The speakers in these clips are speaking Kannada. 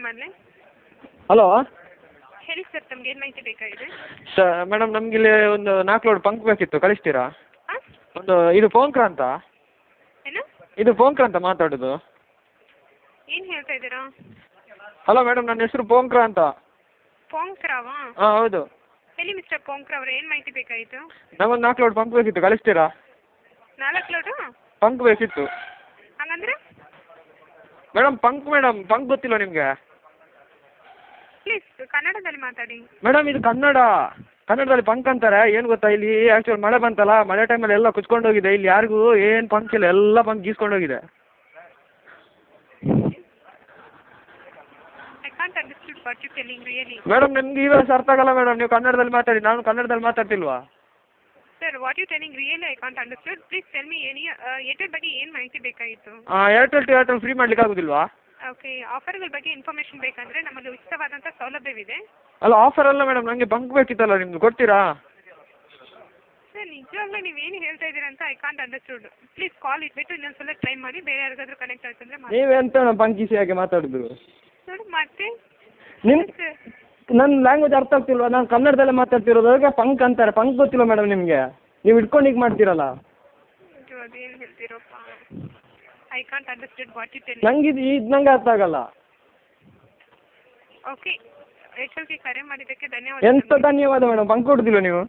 ಮಾಡಲಿ? ಹಲೋ ಹೇಳಿ ಸರ್, ತಮ್ಗೆ ಏನು ಮಾಹಿತಿ ಬೇಕಾಗಿದೆ? ಮೇಡಮ್ ನಮ್ಗೆ ಇಲ್ಲಿ ಒಂದು 4 ಲೋಡ್ ಪಂಕ್ ಬೇಕಿತ್ತು, ಕಳಿಸ್ತೀರಾ? ಹಾಂ, ಒಂದು ಇದು ಪೋಂಕ್ರ ಅಂತ, ಏನು ಇದು ಪೋಂಕ್ರ ಅಂತ ಮಾತಾಡೋದು. ಏನು ಹೇಳ್ತಾ ಇದ್ದೀರಾ? ಹಲೋ ಮೇಡಮ್, ನನ್ನ ಹೆಸರು ಪೋಂಕ್ರ ಅಂತ. ಪೋಂಕ್ರಾವಾ? ಹಾಂ ಹೌದು. ಹೇಳಿ ಮಿಸ್ಟರ್ ಪೋಂಕ್ರ ಅವರೇ, ಏನು ಮಾಹಿತಿ ಬೇಕಾಯಿತು? ನಮಗೊಂದು 4 ಲೋಡ್ ಪಂಕ್ ಬೇಕಿತ್ತು, ಕಳಿಸ್ತೀರಾ? 4 ಲೋಡು ಪಂಕ್ ಬೇಕಿತ್ತು ಹಾಗಂದ್ರೆ? ಮೇಡಮ್ ಪಂಕ್ ಗೊತ್ತಿಲ್ಲ ನಿಮಗೆ? ಪ್ಲೀಸ್ ಕನ್ನಡದಲ್ಲಿ ಮಾತಾಡಿ. ಮೇಡಮ್ ಇದು ಕನ್ನಡದಲ್ಲಿ ಪಂಕ್ ಅಂತಾರೆ. ಏನು ಗೊತ್ತಾ, ಇಲ್ಲಿ ಆ್ಯಕ್ಚುಲಿ ಮಳೆ ಬಂತಲ್ಲ, ಮಳೆ ಟೈಮಲ್ಲಿ ಎಲ್ಲ ಕುಚ್ಕೊಂಡೋಗಿದೆ. ಇಲ್ಲಿ ಯಾರಿಗೂ ಏನು ಪಂಕ್ ಇಲ್ಲ, ಎಲ್ಲ ಪಂಕ್ ಗೀಸ್ಕೊಂಡೋಗಿದೆ. I can't understand what you telling really. Madam ನಿಮ್ಗೆ ಈ ವರ್ಷ ಅರ್ಥ ಆಗಲ್ಲ ಮೇಡಮ್, ನೀವು ಕನ್ನಡದಲ್ಲಿ ಮಾತಾಡಿ, ನಾನು ಕನ್ನಡದಲ್ಲಿ ಮಾತಾಡ್ತಿಲ್ವಾ? Sir, what you telling really I can't understand. Please tell me any Airtel ಬಗ್ಗೆ ಏನು ಮಾಹಿತಿ ಬೇಕಾಗಿತ್ತು? ಏರ್ಟೆಲ್ ಟು ಏರ್ಟೆಲ್ ಫ್ರೀ ಮಾಡ್ಲಿಕ್ಕೆ ಆಗೋದಿಲ್ವಾ? ಓಕೆ, ಆಫರ್ಗಳ ಬಗ್ಗೆ ಇನ್ಫಾರ್ಮೇಷನ್ ಬೇಕಂದರೆ ನಮ್ಮಲ್ಲಿ ಉಚಿತವಾದಂಥ ಸೌಲಭ್ಯವಿದೆ. ಅಲ್ಲ ಆಫರ್ ಅಲ್ಲ ಮೇಡಮ್, ನನಗೆ ಬಂಕ್ ಬೇಕಿತ್ತಲ್ಲ, ನಿಮ್ದು ಕೊಡ್ತೀರಾ? ಸರ್, ನಿಜವಾಗ್ಲೂ ನೀವೇನು ಹೇಳ್ತಾ ಇದ್ದೀರಾ ಅಂತ I can't understood. Please call ಇಟ್ಬಿಟ್ಟು ಇನ್ನೊಂದ್ಸಲ ಟ್ರೈ ಮಾಡಿ, ಬೇರೆ ಯಾರಿಗಾದ್ರೂ ಕನೆಕ್ಟ್ ಆಯ್ತಂದ್ರೆ ಮಾಡಿ. ನೀವೆಂತ ಪಂಕೀಸಿ ಯಾಕೆ ಮಾತಾಡೋದು? ನೋಡಿ ಮತ್ತೆ ನಿಮ್ಮ ನನ್ನ ಲ್ಯಾಂಗ್ವೇಜ್ ಅರ್ಥ ಆಗ್ತಿಲ್ವಾ? ನಾನು ಕನ್ನಡದಲ್ಲೇ ಮಾತಾಡ್ತಿರೋದು, ಅದಕ್ಕೆ ಪಂಕ್ ಅಂತಾರೆ. ಪಂಕ್ ಗೊತ್ತಿಲ್ಲ ಮೇಡಮ್ ನಿಮಗೆ, ನೀವು ಇಟ್ಕೊಂಡು ಈಗ ಮಾಡ್ತೀರಲ್ಲ. ಅದೇನು ಹೇಳ್ತೀರಪ್ಪ, I can't understand what you tell. ನಂಗೆ ಇದು ನಂಗೆ ಅರ್ಥ ಆಗಲ್ಲ. ಓಕೆ, ಏರ್ಟೆಲ್ಗೆ ಕರೆ ಮಾಡಿದ್ದಕ್ಕೆ ಧನ್ಯವಾದ. ಎಂತ ಧನ್ಯವಾದ ಮೇಡಮ್, ಪಂಕ್ ಕೊಡ್ತಿಲ್ಲ ನೀವು?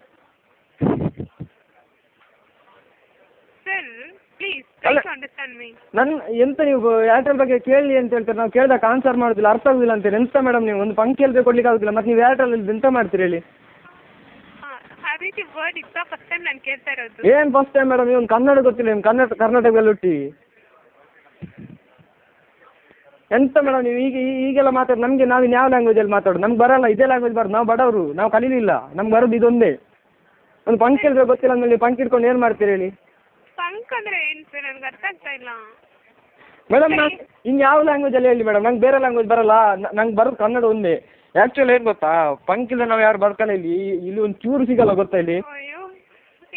Sir please try to understand me. ಎಂತ ನೀವು ಏರ್ಟೆಲ್ ಬಗ್ಗೆ ಕೇಳಿ ಅಂತ ಹೇಳ್ತಾರೆ, ನಾವು ಕೇಳಿದಾಗ ಆನ್ಸರ್ ಮಾಡೋದಿಲ್ಲ, ಅರ್ಥ ಆಗೋದಿಲ್ಲ ಅಂತೀರಿ. ಎಂತ ಮೇಡಮ್ ನೀವು ಒಂದು ಪಂಕ್ ಕೇಳಿದ್ರೆ ಕೊಡ್ಲಿಕ್ಕೆ ಆಗೋದಿಲ್ಲ, ಮತ್ತು ನೀವು ಏರ್ಟೆಲ್ ಎಂತ ಮಾಡ್ತೀರಿ ಹೇಳಿ? ಆ ರೀತಿ ವರ್ಡ್ ಇತ್ತ ಫಸ್ಟ್ ಟೈಮ್ ನಾನು ಕೇಳ್ತಾ ಇರೋದು. ಏನು ಫಸ್ಟ್ ಟೈಮ್ ಮೇಡಮ್? ನೀವು ಕನ್ನಡ ಗೊತ್ತಿಲ್ಲ, ನೀವು ಕರ್ನಾಟಕದಲ್ಲಿ ಹುಟ್ಟಿ ಎಂತ ಮೇಡಮ್ ನೀವು ಈಗೆಲ್ಲ ಮಾತಾಡಿ ನಮಗೆ? ನಾವು ಯಾವ ಲ್ಯಾಂಗ್ವೇಜಲ್ಲಿ ಮಾತಾಡೋದು? ನಮ್ಗೆ ಬರಲ್ಲ, ಇದೇ ಲ್ಯಾಂಗ್ವೇಜ್ ಬರೋದು. ನಾವು ಬಡವರು, ನಾವು ಕಲೀಲಿಲ್ಲ, ನಮ್ಗೆ ಬರೋದು ಇದೊಂದೇ. ಒಂದು ಪಂಕ್ ಕೇಳಿದ್ರೆ ಗೊತ್ತಿಲ್ಲ ಅಂದ್ಮೇಲೆ ನೀವು ಪಂಕ್ ಇಟ್ಕೊಂಡು ಏನು ಮಾಡ್ತೀರಿ ಹೇಳಿ? ಪಂಕ್ ಅಂದರೆ ಏನು ಸರ್, ನನಗೆ ಅರ್ಥ ಆಗ್ತಾ ಇಲ್ಲ. ಮೇಡಮ್ ನಾನು ಇನ್ನು ಯಾವ ಲ್ಯಾಂಗ್ವೇಜಲ್ಲಿ ಹೇಳಿ ಮೇಡಮ್? ನಂಗೆ ಬೇರೆ ಲ್ಯಾಂಗ್ವೇಜ್ ಬರಲ್ಲ, ನಂಗೆ ಬರೋದು ಕನ್ನಡ ಒಂದೇ. ಆ್ಯಕ್ಚುಲಿ ಏನು ಗೊತ್ತಾ, ಪಂಕ್ ಇಲ್ಲ ನಾವು ಯಾರು ಬರ್ಕಲ್ಲ. ಇಲ್ಲಿ ಒಂದು ಚೂರು ಸಿಗಲ್ಲ ಗೊತ್ತಾ ಇಲ್ಲಿ? ಅಯ್ಯೋ,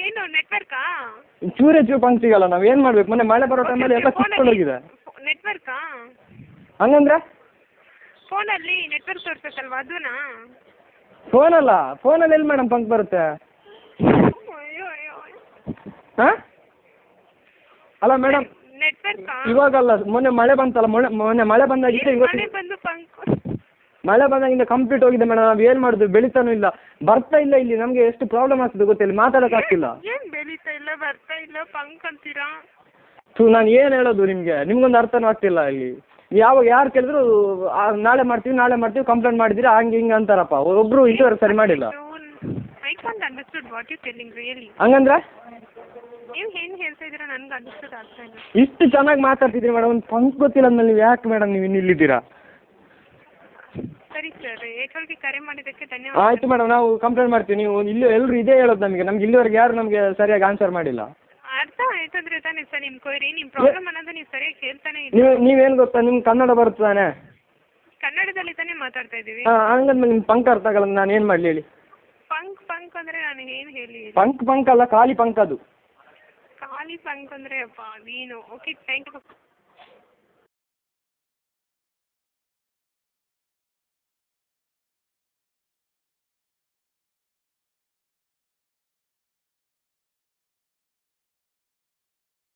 ಏನು ನೆಟ್ವರ್ಕಾ? ಚೂರೇ ಪಂಕ್ ಸಿಗಲ್ಲ. ನಾವು ಏನು ಮಾಡ್ಬೇಕು? ಮೊನ್ನೆ ಮಳೆ ಬರೋ ಟೈಮಲ್ಲಿ ಎಲ್ಲ ಕಿತ್ಕೊಂಡೋಗಿದೆ. ನೆಟ್ವರ್ಕಾ? ಹಂಗಂದ್ರೆ ಫೋನಲ್ಲಿ ನೆಟ್ವರ್ಕ್ ತೋರಿಸುತ್ತಲ್ವಾ, ಅದೂನಾ? ಫೋನಲ್ಲಿ ಎಲ್ಲಿ ಮೇಡಮ್ ಪಂಕ್ ಬರುತ್ತೆ? ಅಯ್ಯೋ ಅಯ್ಯೋ, ಹಾಂ ಅಲ್ಲ ಮೇಡಮ್, ನೆಟ್ವರ್ಕಾ? ಇವಾಗಲ್ಲ, ಮೊನ್ನೆ ಮಳೆ ಬಂತಲ್ಲ, ಮೊನ್ನೆ ಮಳೆ ಬಂದಾಗಿಂದ ಮಳೆ ಬಂದು ಪಂಕ್ ಮಳೆ ಬಂದಾಗಿಂದ ಕಂಪ್ಲೀಟ್ ಹೋಗಿದೆ ಮೇಡಮ್. ನಾವು ಏನು ಮಾಡೋದು? ಬೆಳಿತಾನೂ ಇಲ್ಲ, ಬರ್ತಾ ಇಲ್ಲ. ಇಲ್ಲಿ ನಮಗೆ ಎಷ್ಟು ಪ್ರಾಬ್ಲಮ್ ಆಗ್ತದೆ ಗೊತ್ತಿಲ್ಲ, ಮಾತಾಡೋಕ್ಕಾಗ್ತಿಲ್ಲ. ಏನು ಬೆಳೀತಾ ಇಲ್ಲ, ಬರ್ತಾ ಇಲ್ಲ, ಪಂಕ್ ಅಂತೀರಾ? ನಾನು ಏನು ಹೇಳೋದು ನಿಮಗೆ? ನಿಮ್ಗೊಂದು ಅರ್ಥನೂ ಆಗ್ತಿಲ್ಲ. ಇಲ್ಲಿ ಯಾರು ಕೇಳಿದ್ರು ನಾಳೆ ಮಾಡ್ತೀವಿ ಕಂಪ್ಲೇಂಟ್ ಮಾಡಿದ್ದೀರಾ ಹಂಗೆ ಹಿಂಗೆ ಅಂತಾರಪ್ಪ. ಒಬ್ಬರು ಇದುವರೆಗೆ ಸರಿ ಮಾಡಿಲ್ಲ. I can't understood what you telling really. ಹಂಗಂದ್ರೆ ನೀವು ಏನು ಹೇಳ್ತಾ ಇದ್ದೀರಾ ನನಗೆ ಅಂಡರ್ಸ್ಟುಡ್ ಆಗ್ತಾ ಇಲ್ಲ. ಇಷ್ಟು ಚೆನ್ನಾಗಿ ಮಾತಾಡ್ತಿದ್ದೀರಿ ಮೇಡಮ್, ಒಂದು ಪಂಕ್ ಗೊತ್ತಿಲ್ಲ ಅಂದ್ಮೇಲೆ ನೀವು ಯಾಕೆ ಮೇಡಮ್ ನೀವು ಇನ್ನು ಇಲ್ಲಿದ್ದೀರಾ? ಸರಿ ಸರ್, ಏರ್ಟೆಲ್ಗೆ ಕರೆ ಮಾಡಿದ್ದಕ್ಕೆ ಧನ್ಯವಾದ. ಆಯಿತು ಮೇಡಮ್, ನಾವು ಕಂಪ್ಲೇಂಟ್ ಮಾಡ್ತೀವಿ. ನೀವು ಇಲ್ಲಿ ಎಲ್ಲರೂ ಇದೇ ಹೇಳೋದು ನಮಗೆ ಇಲ್ಲಿವರೆಗೆ ಯಾರು ನಮಗೆ ಸರಿಯಾಗಿ ಆನ್ಸರ್ ಮಾಡಿಲ್ಲ. ಅರ್ಥ ಆಯ್ತಂದ್ರೆ ತಾನೇ ಸರ್ ನಿಮ್ಮ ಕೊಯ್ರಿ, ನಿಮ್ಮ ಪ್ರಾಬ್ಲಮ್ ಅನ್ನೋದು ನೀವು ಸರಿಯಾಗಿ ಕೇಳ್ತಾನೆ ಇಲ್ಲ. ನೀವೇನು ಗೊತ್ತಾ, ನಿಮ್ಗೆ ಕನ್ನಡ ಬರುತ್ತಾನೆ? ಕನ್ನಡದಲ್ಲಿ ತಾನೇ ಮಾತಾಡ್ತಾ ಇದ್ದೀವಿ. ಹಾಂ, ಹಂಗಂದ್ಮೇಲೆ ನಿಮ್ಗೆ ಪಂಕ್ ಅರ್ಥ ಆಗಲ್ಲ, ನಾನು ಏನು ಮಾಡಲಿ ಹೇಳಿ? ಪಂಕ್ ಅಂದರೆ ನಾನು ಏನು ಹೇಳಿ? ಪಂಕ್ ಅಲ್ಲ, ಖಾಲಿ ಪಂಕ್ ಅದು. ಖಾಲಿ ಪಂಕ್ ಅಂದರೆ ಅಪ್ಪ ನೀನು. Okay, thank you.